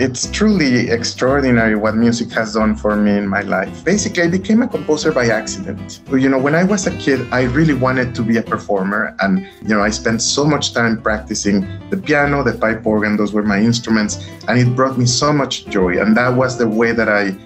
It's truly extraordinary what music has done for me in my life. Basically, I became a composer by accident. When I was a kid, I really wanted to be a performer. And, I spent so much time practicing the piano, the pipe organ. Those were my instruments. And it brought me so much joy. And that was the way that I,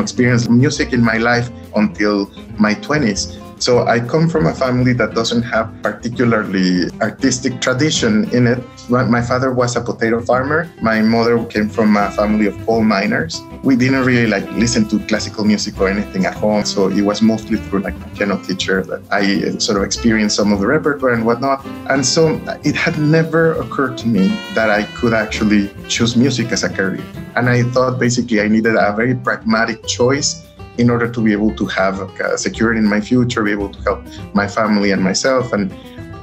experienced music in my life until my 20s. So I come from a family that doesn't have particularly artistic tradition in it. My father was a potato farmer. My mother came from a family of coal miners. We didn't really listen to classical music or anything at home. So it was mostly through my piano teacher that I sort of experienced some of the repertoire and whatnot. And so it had never occurred to me that I could actually choose music as a career. And I thought basically I needed a very pragmatic choice in order to be able to have security in my future, be able to help my family and myself. And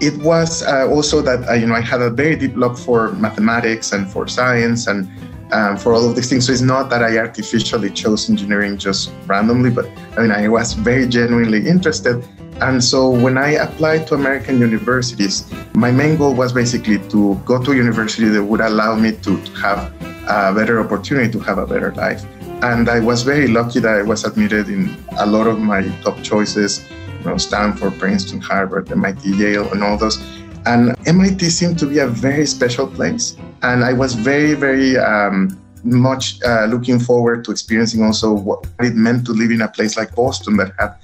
it was also that I had a very deep love for mathematics and for science and for all of these things. So it's not that I artificially chose engineering just randomly, but I was very genuinely interested. And so when I applied to American universities, my main goal was basically to go to a university that would allow me to have a better opportunity, to have a better life. And I was very lucky that I was admitted in a lot of my top choices, Stanford, Princeton, Harvard, MIT, Yale, and all those. And MIT seemed to be a very special place. And I was very, very much looking forward to experiencing also what it meant to live in a place like Boston that had,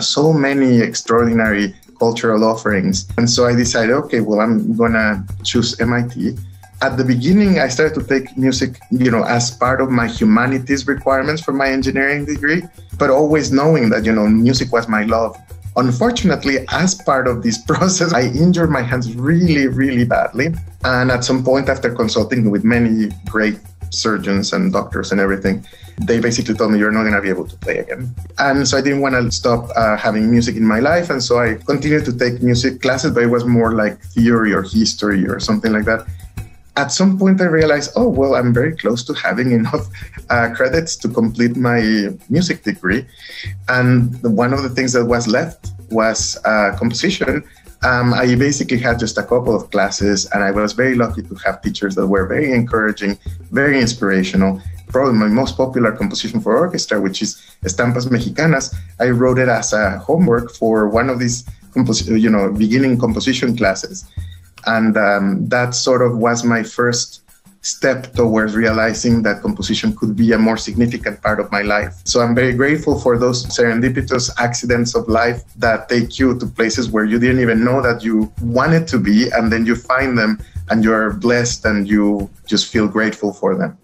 so many extraordinary cultural offerings. And so I decided, okay, well, I'm going to choose MIT. At the beginning, I started to take music, as part of my humanities requirements for my engineering degree, but always knowing that, music was my love. Unfortunately, as part of this process, I injured my hands really, really badly. And at some point, after consulting with many great surgeons and doctors and everything, they basically told me, you're not going to be able to play again. And so I didn't want to stop having music in my life. And so I continued to take music classes, but it was more like theory or history or something like that. At some point, I realized, I'm very close to having enough credits to complete my music degree. And one of the things that was left was composition. I basically had just a couple of classes, and I was very lucky to have teachers that were very encouraging, very inspirational. Probably my most popular composition for orchestra, which is Estampas Mexicanas, I wrote it as a homework for one of these beginning composition classes. And that sort of was my first step towards realizing that composition could be a more significant part of my life. So I'm very grateful for those serendipitous accidents of life that take you to places where you didn't even know that you wanted to be, and then you find them and you're blessed and you just feel grateful for them.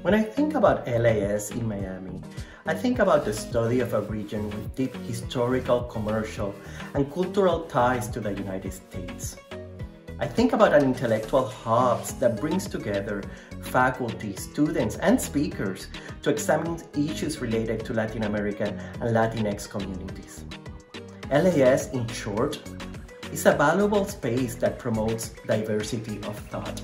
When I think about LAS in Miami, I think about the study of a region with deep historical, commercial, and cultural ties to the United States. I think about an intellectual hub that brings together faculty, students, and speakers to examine issues related to Latin American and Latinx communities. LAS, in short, is a valuable space that promotes diversity of thought.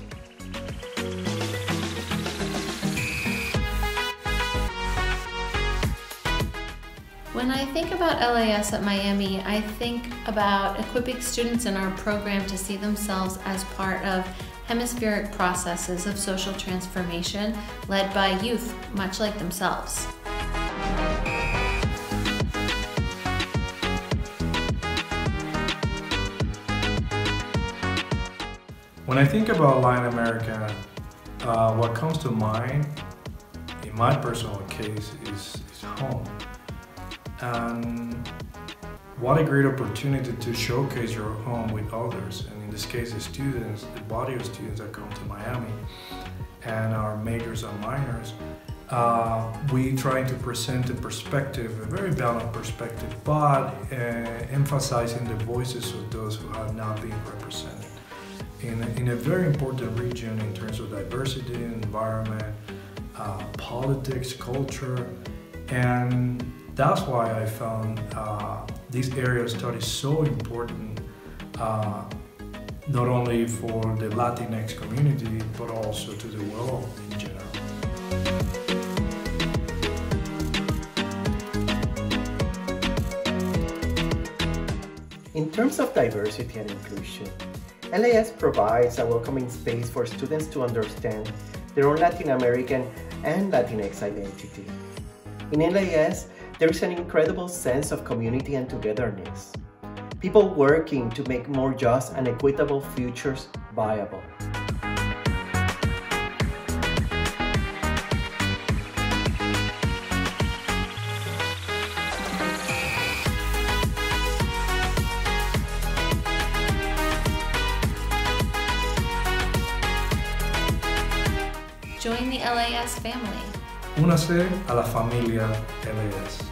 When I think about LAS at Miami, I think about equipping students in our program to see themselves as part of hemispheric processes of social transformation led by youth, much like themselves. When I think about Latin America, what comes to mind, in my personal case, is home. And what a great opportunity to showcase your home with others, and in this case the students, the body of students that come to Miami and our majors and minors. We try to present a perspective, a very balanced perspective, but emphasizing the voices of those who have not been represented in a very important region in terms of diversity, environment, politics, culture, and that's why I found this area of study so important, not only for the Latinx community, but also to the world in general. In terms of diversity and inclusion, LAS provides a welcoming space for students to understand their own Latin American and Latinx identity. In LAS, there is an incredible sense of community and togetherness. People working to make more just and equitable futures viable. Join the LAS family. Únase a la familia LAS.